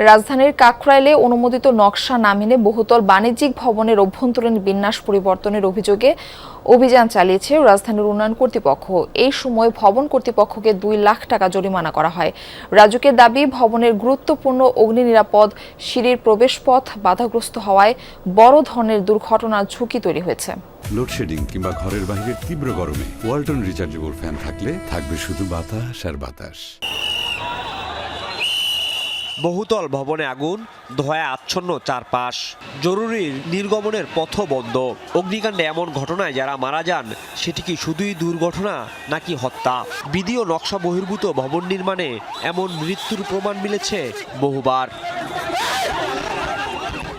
রাজধানীর কাকরাইলে অনুমোদিত নকশা না মেনে বহুতল বাণিজ্যিক ভবনের অভ্যন্তরীণ বিন্যাস পরিবর্তনের অভিযোগে অভিযান চালিয়েছে রাজধানীর উন্নয়ন কর্তৃপক্ষ। এই সময় ভবন কর্তৃপক্ষকে 2 লাখ টাকা জরিমানা করা হয়। রাজুকের দাবি, ভবনের গুরুত্বপূর্ণ অগ্নি নিরাপদ সিঁড়ির প্রবেশপথ বাধাগ্রস্ত হওয়ায় বড় ধরনের দুর্ঘটনার ঝুঁকি তৈরি হয়েছে। লোডশেডিং কিংবা ঘরের বাইরের তীব্র গরমে ওয়ালটন রিচার্জেবল ফ্যান থাকলে থাকবে শুধু বাতাস আর বাতাস। বহুতল ভবনে আগুন, ধোঁয়ায় আচ্ছন্ন চারপাশ, জরুরি নির্গমনের পথ বন্ধ। অগ্নিকাণ্ডে এমন ঘটনায় যারা মারা যান সেটি কি শুধুই দুর্ঘটনা নাকি হত্যা? বিধি ও নকশা বহির্ভূত ভবন নির্মাণে এমন মৃত্যুর প্রমাণ মিলেছে বহুবার।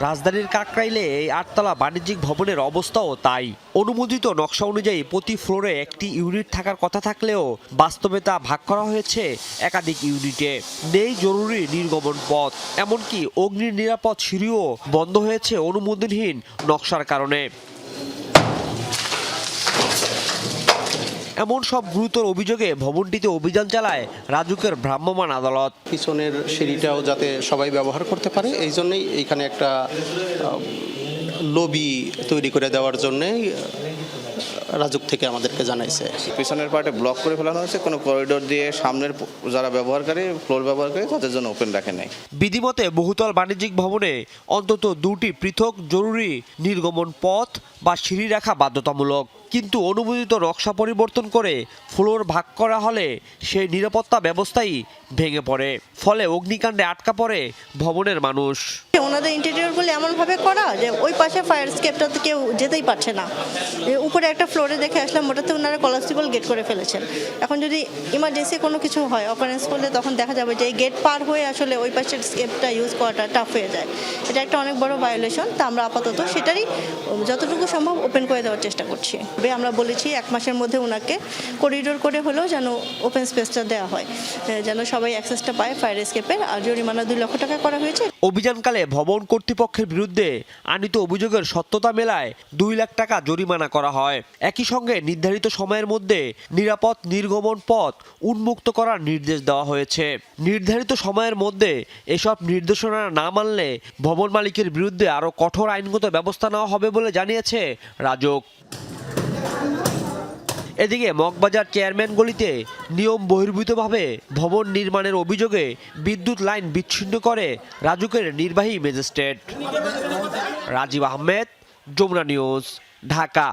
রাজধানীর কাকরাইলে এই 8তলা বাণিজ্যিক ভবনের অবস্থাও তাই। অনুমোদিত নকশা অনুযায়ী প্রতি ফ্লোরে একটি ইউনিট থাকার কথা থাকলেও বাস্তবে তা ভাগ করা হয়েছে একাধিক ইউনিটে। নেই জরুরি নির্গমন পথ, এমনকি অগ্নি নিরাপদ সিঁড়িও বন্ধ হয়েছে অনুমোদনহীন নকশার কারণে। এমন সব গুরুতর অভিযোগে ভবনটিতে অভিযান চালায় রাজুকের ভ্রাম্যমাণ আদালত। পিছনের সিঁড়িটাও যাতে সবাই ব্যবহার করতে পারে, এই জন্যই এইখানে একটা লবি তৈরি করে দেওয়ার জন্যই রাজুক থেকে আমাদেরকে জানাইছে। পিছনের পার্টে ব্লক করে ফেলানো হয়েছে, কোনো করিডোর দিয়ে সামনের যারা ব্যবহারকারী ফ্লোর ব্যবহারকারী তাদের জন্য ওপেন রাখে নাই। বিধিমতে বহুতল বাণিজ্যিক ভবনে অন্তত 2টি পৃথক জরুরি নির্গমন পথ বা সিঁড়ি রাখা বাধ্যতামূলক। কিন্তু অনুমোদিত নকশা পরিবর্তন করে ফ্লোর ভাগ করা হলে সেই নিরাপত্তা ব্যবস্থাই ভেঙে পড়ে। ফলে অগ্নিকাণ্ডে আটকা পড়ে ভবনের মানুষ। ওনাদের ইন্টেরিয়রগুলো এমনভাবে করা যে ওই পাশে ফায়ার স্কেপটাতে কেউ যেতেই পারছে না। উপরে একটা ফ্লোরে দেখে আসলাম, ওটাতে ওনারা কলাপসিবল গেট করে ফেলেছেন। এখন যদি ইমার্জেন্সি কোনো কিছু হয়, অকারেন্স করলে, তখন দেখা যাবে যে এই গেট পার হয়ে আসলে ওই পাশের স্কেপটা ইউজ করাটা টাফ হয়ে যায়। এটা একটা অনেক বড় ভায়োলেশন। তা আমরা আপাতত সেটারই যতটুকু সম্ভব ওপেন করে দেওয়ার চেষ্টা করছি। আমরা বলেছি 1 মাসের মধ্যে ওনাকে করিডোর করে হলেও যেন ওপেন স্পেসটা দেওয়া হয়, যেন সবাই অ্যাক্সেসটা পায় ফায়ার এস্কেপের। আর জরিমানা 2 লক্ষ টাকা করা হয়েছে। অভিযানকালে ভবন কর্তৃপক্ষের বিরুদ্ধে আনিত অভিযোগের সত্যতা মেলায় 2 লাখ টাকা জরিমানা করা হয়। একই সঙ্গে নির্ধারিত সময়ের মধ্যে নিরাপদ নির্গমন পথ উন্মুক্ত করার নির্দেশ দেওয়া হয়েছে। নির্ধারিত সময়ের মধ্যে এসব নির্দেশনা না মানলে ভবন মালিকের বিরুদ্ধে আরও কঠোর আইনগত ব্যবস্থা নেওয়া হবে বলে জানিয়েছে রাজুক। এদিকে মগবাজার চেয়ারম্যান গলিতে নিয়ম বহির্ভূতভাবে ভবন নির্মাণের অভিযোগে বিদ্যুৎ লাইন বিচ্ছিন্ন করে রাজুকের নির্বাহী ম্যাজিস্ট্রেট। রাজীব আহমেদ, যমুনা নিউজ, ঢাকা।